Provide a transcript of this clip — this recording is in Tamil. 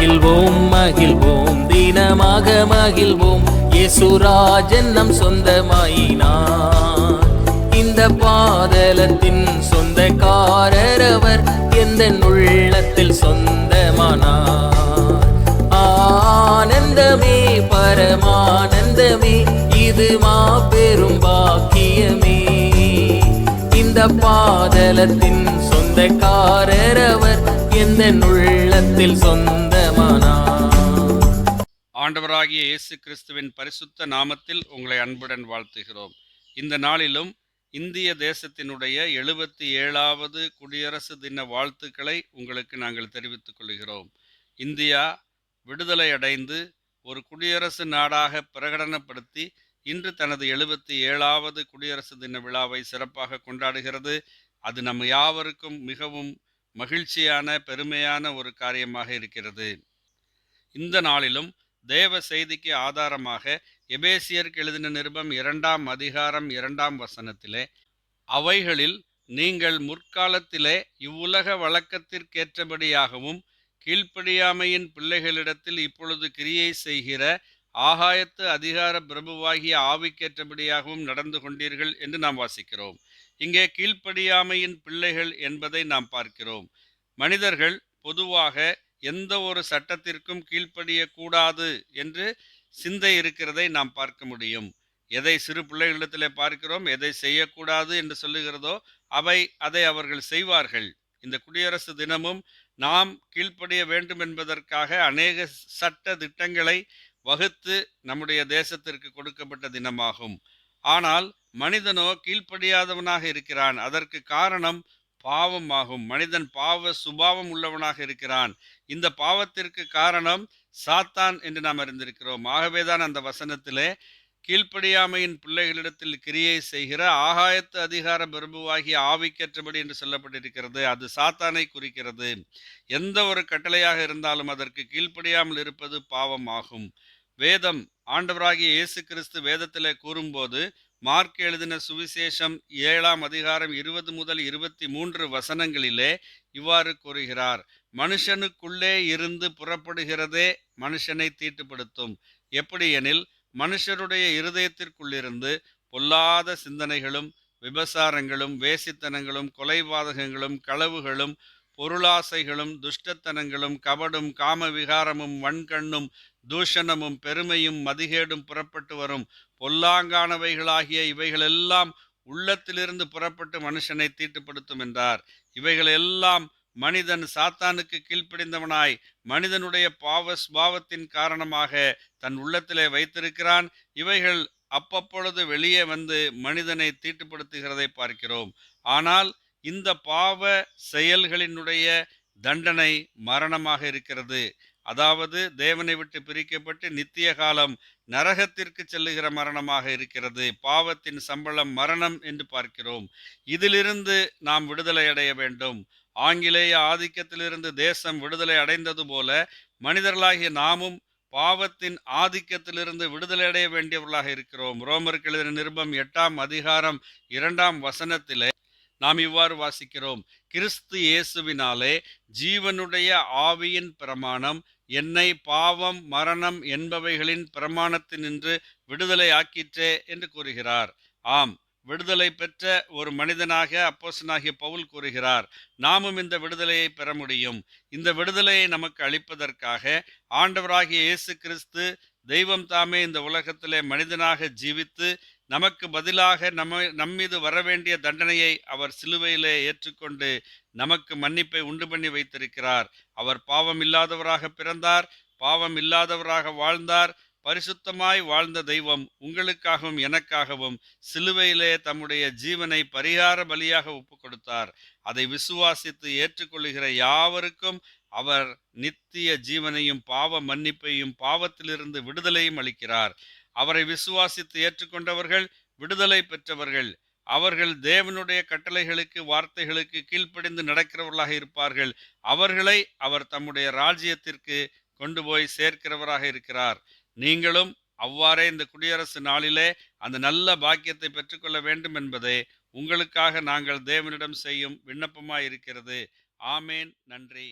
மகிழ்வோம் மகிழ்வோம் தினமாக மகிழ்வோம், இயேசுராஜன் நம் சொந்தமாயினார். இந்த பாதலத்தின் சொந்தக்காரர் அவர், எந்த உள்ளத்தில் சொந்தமானார். ஆனந்தமே பரமானந்தமே, இது மாபெரும் பாக்கியமே. இந்த பாதலத்தின் சொந்தக்காரர் அவர், எந்த உள்ளத்தில் சொந்தமானார். ஆண்டவராகிய இயேசு கிறிஸ்துவின் பரிசுத்த நாமத்தில் உங்களை அன்புடன் வாழ்த்துகிறோம். இந்த நாளிலும் இந்திய தேசத்தினுடைய 77வது குடியரசு தின வாழ்த்துக்களை உங்களுக்கு நாங்கள் தெரிவித்துக் கொள்கிறோம். இந்தியா விடுதலை அடைந்து ஒரு குடியரசு நாடாக பிரகடனப்படுத்தி இன்று தனது 77வது குடியரசு தின விழாவை சிறப்பாக கொண்டாடுகிறது. அது நம்ம யாவருக்கும் மிகவும் மகிழ்ச்சியான பெருமையான ஒரு காரியமாக இருக்கிறது. இந்த நாளிலும் தேவ செய்திக்கு ஆதாரமாக எபேசியருக்கு எழுதின நிருபம் 2ஆம் அதிகாரம் 2ஆம் வசனத்திலே, அவைகளில் நீங்கள் முற்காலத்திலே இவ்வுலக வழக்கத்திற்கேற்றபடியாகவும் கீழ்ப்படியாமையின் பிள்ளைகளிடத்தில் இப்பொழுது கிரியை செய்கிற ஆகாயத்து அதிகார பிரபுவாகிய ஆவிக்கேற்றபடியாகவும் நடந்து கொண்டீர்கள் என்று நாம் வாசிக்கிறோம். இங்கே கீழ்ப்படியாமையின் பிள்ளைகள் என்பதை நாம் பார்க்கிறோம். மனிதர்கள் பொதுவாக எந்த ஒரு சட்டத்திற்கும் கீழ்ப்படியக்கூடாது என்று சிந்தை இருக்கிறதை நாம் பார்க்க முடியும். எதை சிறு பிள்ளைகளிடத்திலே பார்க்கிறோம், எதை செய்யக்கூடாது என்று சொல்லுகிறதோ அதை அவர்கள் செய்வார்கள். இந்த குடியரசு தினமும் நாம் கீழ்ப்படிய வேண்டும் என்பதற்காக அநேக சட்ட திட்டங்களை வகுத்து நம்முடைய தேசத்திற்கு கொடுக்கப்பட்ட தினமாகும். ஆனால் மனிதனோ கீழ்ப்படியாதவனாக இருக்கிறான். அதற்கு காரணம் பாவமாகும். மனிதன் பாவ சுபாவம் உள்ளவனாக இருக்கிறான். இந்த பாவத்திற்கு காரணம் சாத்தான் என்று நாம் அறிந்திருக்கிறோம். ஆகவேதான் அந்த வசனத்திலே கீழ்ப்படியாமையின் பிள்ளைகளிடத்தில் கிரியை செய்கிற ஆகாயத்து அதிகார பிரபுவாகிய ஆவிக்கேற்றபடி என்று சொல்லப்பட்டிருக்கிறது. அது சாத்தானை குறிக்கிறது. எந்த ஒரு கட்டளையாக இருந்தாலும் அதற்கு கீழ்ப்படியாமல் இருப்பது பாவமாகும். வேதம், ஆண்டவராகிய இயேசு கிறிஸ்து வேதத்திலே கூறும்போது, மார்க் எழுதின சுவிசேஷம் 7ஆம் அதிகாரம் 20 முதல் 23 வசனங்களிலே இவ்வாறு கூறுகிறார்: மனுஷனுக்குள்ளே இருந்து புறப்படுகிறதே மனுஷனை தீட்டுப்படுத்தும். எப்படியெனில், மனுஷருடைய இருதயத்திற்குள்ளிருந்து பொல்லாத சிந்தனைகளும் விபசாரங்களும் வேசித்தனங்களும் கொலைபாதகங்களும் களவுகளும் பொருளாசைகளும் துஷ்டத்தனங்களும் கபடும் காமவிகாரமும் வன்கண்ணும் தூஷணமும் பெருமையும் மதிகேடும் புறப்பட்டு வரும். பொல்லாங்கானவைகளாகிய இவைகளெல்லாம் உள்ளத்திலிருந்து புறப்பட்டு மனுஷனை தீட்டுப்படுத்தும் என்றார். இவைகளெல்லாம் மனிதன் சாத்தானுக்கு கீழ்ப்படிந்தவனாய் மனிதனுடைய பாவ சுபாவத்தின் காரணமாக தன் உள்ளத்திலே வைத்திருக்கிறான். இவைகள் அப்பப்பொழுது வெளியே வந்து மனிதனை தீட்டுப்படுத்துகிறதை பார்க்கிறோம். ஆனால் இந்த பாவ செயல்களினுடைய தண்டனை மரணமாக இருக்கிறது. அதாவது தேவனை விட்டு பிரிக்கப்பட்டு நித்திய காலம் நரகத்திற்கு செல்லுகிற மரணமாக இருக்கிறது. பாவத்தின் சம்பளம் மரணம் என்று பார்க்கிறோம். இதிலிருந்து நாம் விடுதலை அடைய வேண்டும். ஆங்கிலேய ஆதிக்கத்திலிருந்து தேசம் விடுதலை அடைந்தது போல மனிதர்களாகிய நாமும் பாவத்தின் ஆதிக்கத்திலிருந்து விடுதலை அடைய வேண்டியவர்களாக இருக்கிறோம். ரோமருக்கு எழுதின நிருபம் 8ஆம் அதிகாரம் 2ஆம் வசனத்திலே நாம் இவ்வாறு வாசிக்கிறோம்: கிறிஸ்து இயேசுவினாலே ஜீவனுடைய ஆவியின் பிரமாணம் என்னை பாவம் மரணம் என்பவைகளின் பிரமாணத்தினின்று விடுதலை ஆக்கிற்றே என்று கூறுகிறார். ஆம், விடுதலை பெற்ற ஒரு மனிதனாக அப்போஸ்தலனாகிய பவுல் கூறுகிறார், நாமும் இந்த விடுதலையை பெற முடியும். இந்த விடுதலையை நமக்கு அளிப்பதற்காக ஆண்டவராகிய இயேசு கிறிஸ்து தெய்வம் தாமே இந்த உலகத்திலே மனிதனாக ஜீவித்து நமக்கு பதிலாக நம்மீது வரவேண்டிய தண்டனையை அவர் சிலுவையிலே ஏற்றுக்கொண்டு நமக்கு மன்னிப்பை உண்டு பண்ணி வைத்திருக்கிறார். அவர் பாவம் இல்லாதவராக பிறந்தார், பாவம் இல்லாதவராக வாழ்ந்தார். பரிசுத்தமாய் வாழ்ந்த தெய்வம் உங்களுக்காகவும் எனக்காகவும் சிலுவையிலே தம்முடைய ஜீவனை பரிகார பலியாக ஒப்பு கொடுத்தார். அதை விசுவாசித்து ஏற்றுக்கொள்ளுகிற யாவருக்கும் அவர் நித்திய ஜீவனையும் பாவ மன்னிப்பையும் பாவத்திலிருந்து விடுதலையும் அளிக்கிறார். அவரை விசுவாசித்து ஏற்றுக்கொண்டவர்கள் விடுதலை பெற்றவர்கள். அவர்கள் தேவனுடைய கட்டளைகளுக்கு வார்த்தைகளுக்கு கீழ்ப்படிந்து நடக்கிறவர்களாக இருப்பார்கள். அவர்களை அவர் தம்முடைய ராஜ்யத்திற்கு கொண்டு போய் சேர்க்கிறவராக இருக்கிறார். நீங்களும் அவ்வாறே இந்த குடியரசு நாளிலே அந்த நல்ல பாக்கியத்தை பெற்றுக்கொள்ள வேண்டும் என்பதே உங்களுக்காக நாங்கள் தேவனிடம் செய்யும் விண்ணப்பமாய் இருக்கிறது. ஆமேன். நன்றி.